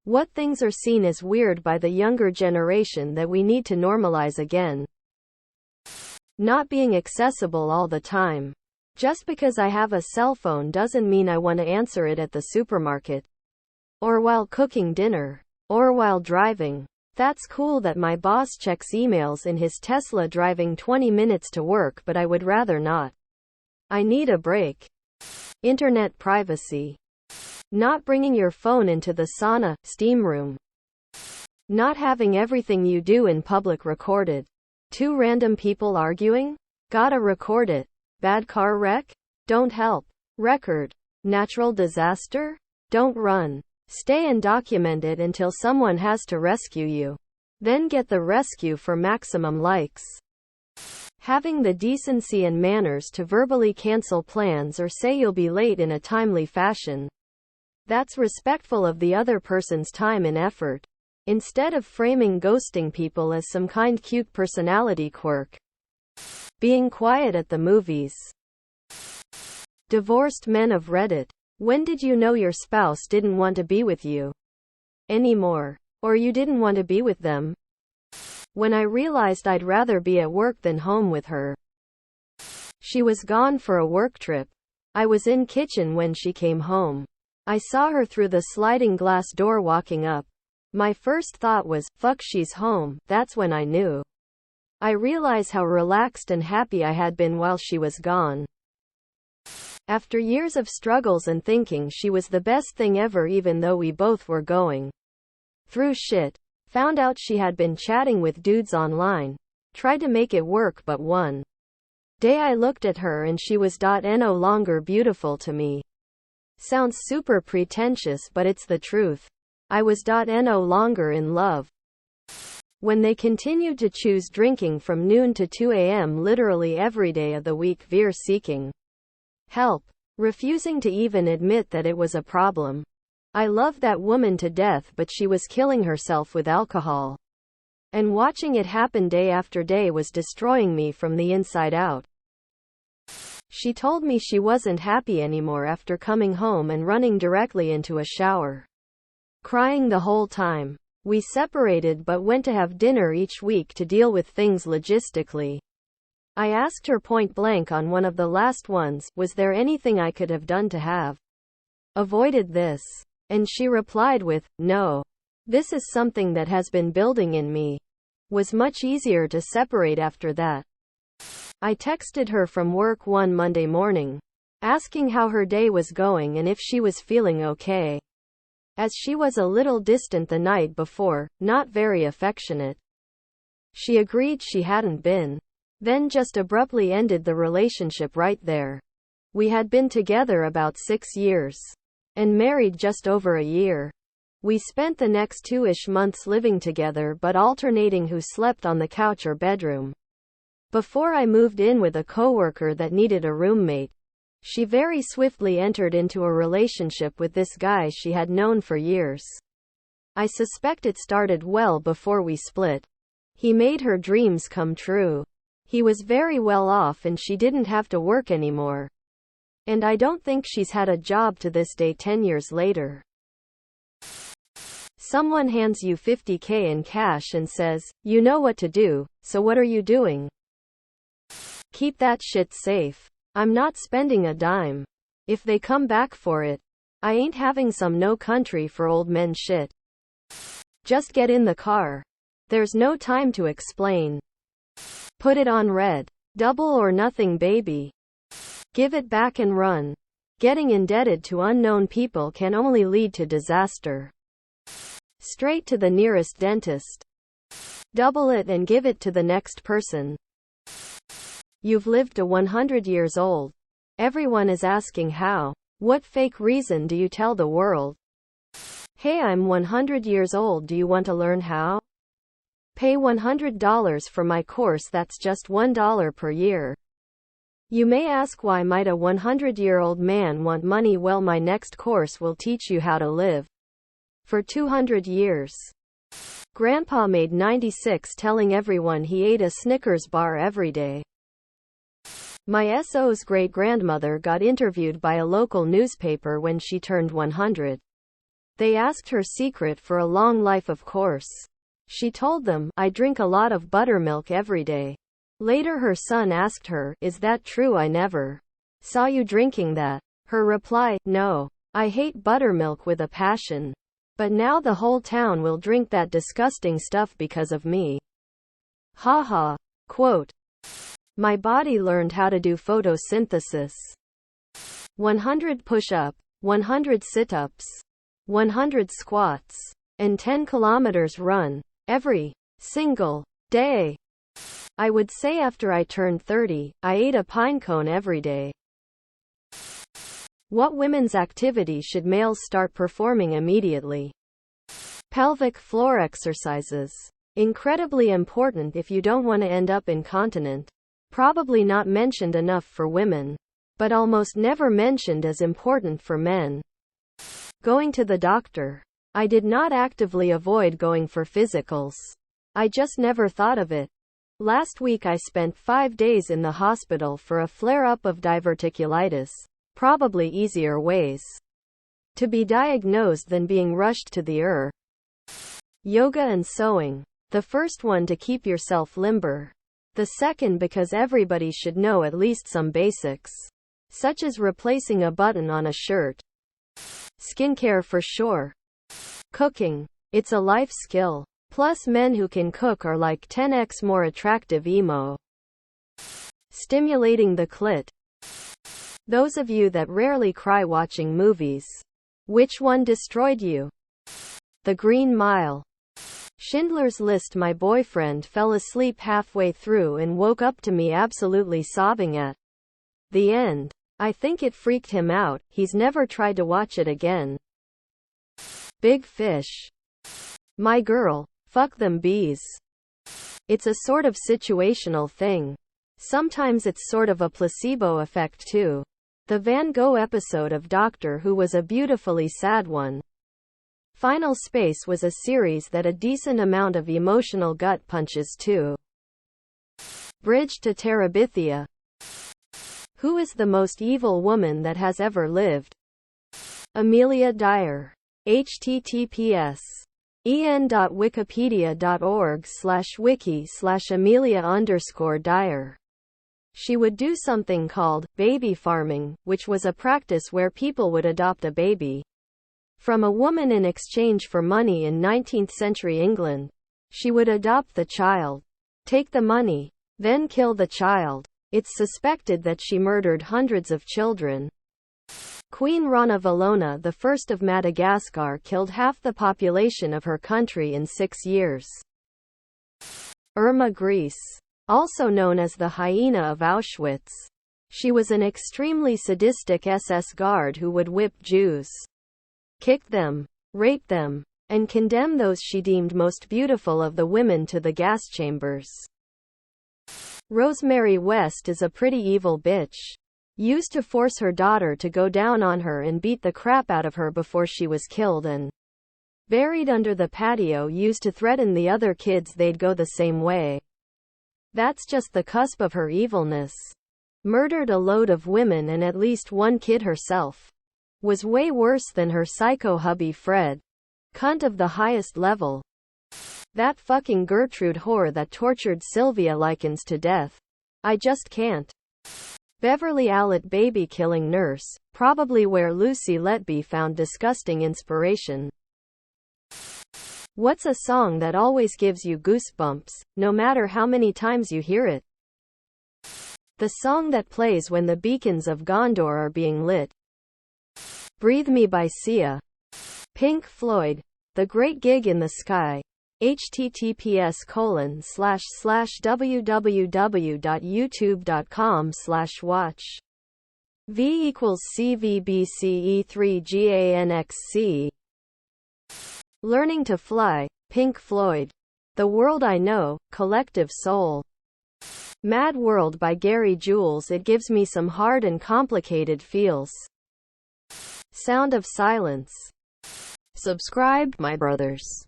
What things are seen as weird by the younger generation that we need to normalize again? Not being accessible all the time. Just because I have a cell phone doesn't mean I want to answer it at the supermarket, or while cooking dinner, or while driving. That's cool that my boss checks emails in his Tesla driving 20 minutes to work, but I would rather not. I need a break. Internet privacy. Not bringing your phone into the sauna, steam room. Not having everything you do in public recorded. Two random people arguing? Gotta record it. Bad car wreck? Don't help. Record. Natural disaster? Don't run. Stay and document it until someone has to rescue you. Then get the rescue for maximum likes. Having the decency and manners to verbally cancel plans or say you'll be late in a timely fashion. That's respectful of the other person's time and effort, instead of framing ghosting people as some kind cute personality quirk. Being quiet at the movies. Divorced men of Reddit. When did you know your spouse didn't want to be with you anymore? Or you didn't want to be with them? When I realized I'd rather be at work than home with her. She was gone for a work trip. I was in kitchen when she came home. I saw her through the sliding glass door walking up. My first thought was, fuck, she's home. That's when I knew. I realized how relaxed and happy I had been while she was gone. After years of struggles and thinking she was the best thing ever, even though we both were going through shit. Found out she had been chatting with dudes online. Tried to make it work, but one day I looked at her and she was no longer beautiful to me. Sounds super pretentious, but it's the truth. I was no longer in love. When they continued to choose drinking from noon to 2 a.m. literally every day of the week, Veer seeking help, refusing to even admit that it was a problem. I loved that woman to death, but she was killing herself with alcohol. And watching it happen day after day was destroying me from the inside out. She told me she wasn't happy anymore after coming home and running directly into a shower, crying the whole time. We separated but went to have dinner each week to deal with things logistically. I asked her point blank on one of the last ones, was there anything I could have done to have avoided this? And she replied with, no. This is something that has been building in me. Was much easier to separate after that. I texted her from work one Monday morning, asking how her day was going and if she was feeling okay. As she was a little distant the night before, not very affectionate. She agreed she hadn't been. Then just abruptly ended the relationship right there. We had been together about 6 years. And married just over a year. We spent the next 2-ish months living together but alternating who slept on the couch or bedroom. Before I moved in with a coworker that needed a roommate, she very swiftly entered into a relationship with this guy she had known for years. I suspect it started well before we split. He made her dreams come true. He was very well off and she didn't have to work anymore. And I don't think she's had a job to this day 10 years later. Someone hands you $50K in cash and says, you know what to do, so what are you doing? Keep that shit safe. I'm not spending a dime. If they come back for it, I ain't having some no country for old men shit. Just get in the car. There's no time to explain. Put it on red. Double or nothing, baby. Give it back and run. Getting indebted to unknown people can only lead to disaster. Straight to the nearest dentist. Double it and give it to the next person. You've lived to 100 years old. Everyone is asking how. What fake reason do you tell the world? Hey, I'm 100 years old, do you want to learn how? Pay $100 for my course, that's just $1 per year. You may ask, why might a 100-year-old man want money? Well, my next course will teach you how to live for 200 years. Grandpa made 96 telling everyone he ate a Snickers bar every day. My SO's great-grandmother got interviewed by a local newspaper when she turned 100. They asked her secret for a long life, of course. She told them, I drink a lot of buttermilk every day. Later her son asked her, is that true? I never saw you drinking that. Her reply, no. I hate buttermilk with a passion. But now the whole town will drink that disgusting stuff because of me. Haha. Quote. My body learned how to do photosynthesis. 100 push-up, 100 sit-ups, 100 squats, and 10 kilometers run every single day. I would say after I turned 30, I ate a pine cone every day. What women's activity should males start performing immediately? Pelvic floor exercises. Incredibly important if you don't want to end up incontinent. Probably not mentioned enough for women, but almost never mentioned as important for men. Going to the doctor. I did not actively avoid going for physicals. I just never thought of it. Last week I spent 5 days in the hospital for a flare-up of diverticulitis. Probably easier ways to be diagnosed than being rushed to the ER. Yoga and sewing. The first one to keep yourself limber. The second because everybody should know at least some basics, such as replacing a button on a shirt. Skincare for sure. Cooking. It's a life skill. Plus men who can cook are like 10x more attractive emo. Stimulating the clit. Those of you that rarely cry watching movies. Which one destroyed you? The Green Mile. Schindler's List. My boyfriend fell asleep halfway through and woke up to me absolutely sobbing at the end. I think it freaked him out. He's never tried to watch it again. Big Fish. My girl. Fuck them bees. It's a sort of situational thing. Sometimes it's sort of a placebo effect too. The Van Gogh episode of Doctor Who was a beautifully sad one. Final Space was a series that a decent amount of emotional gut punches too. Bridge to Terabithia. Who is the most evil woman that has ever lived? Amelia Dyer. https en.wikipedia.org/wiki/Amelia_Dyer. She would do something called baby farming, which was a practice where people would adopt a baby from a woman in exchange for money in 19th century England. She would adopt the child, take the money, then kill the child. It's suspected that she murdered hundreds of children. Queen Rana Valona I of Madagascar killed half the population of her country in 6 years. Irma Grease. Also known as the hyena of Auschwitz. She was an extremely sadistic SS guard who would whip Jews, kick them, rape them, and condemn those she deemed most beautiful of the women to the gas chambers. Rosemary West is a pretty evil bitch. Used to force her daughter to go down on her and beat the crap out of her before she was killed and buried under the patio, used to threaten the other kids they'd go the same way. That's just the cusp of her evilness. Murdered a load of women and at least one kid herself. Was way worse than her psycho hubby Fred. Cunt of the highest level. That fucking Gertrude whore that tortured Sylvia Likens to death. I just can't. Beverly Allett baby killing nurse. Probably where Lucy Letby found disgusting inspiration. What's a song that always gives you goosebumps, no matter how many times you hear it? The song that plays when the beacons of Gondor are being lit. Breathe Me by Sia. Pink Floyd. The Great Gig in the Sky. https://www.youtube.com/watch. V = CVBCE3GANXC. Learning to Fly. Pink Floyd. The World I Know, Collective Soul. Mad World by Gary Jules. It gives me some hard and complicated feels. Sound of Silence. Subscribe, my brothers.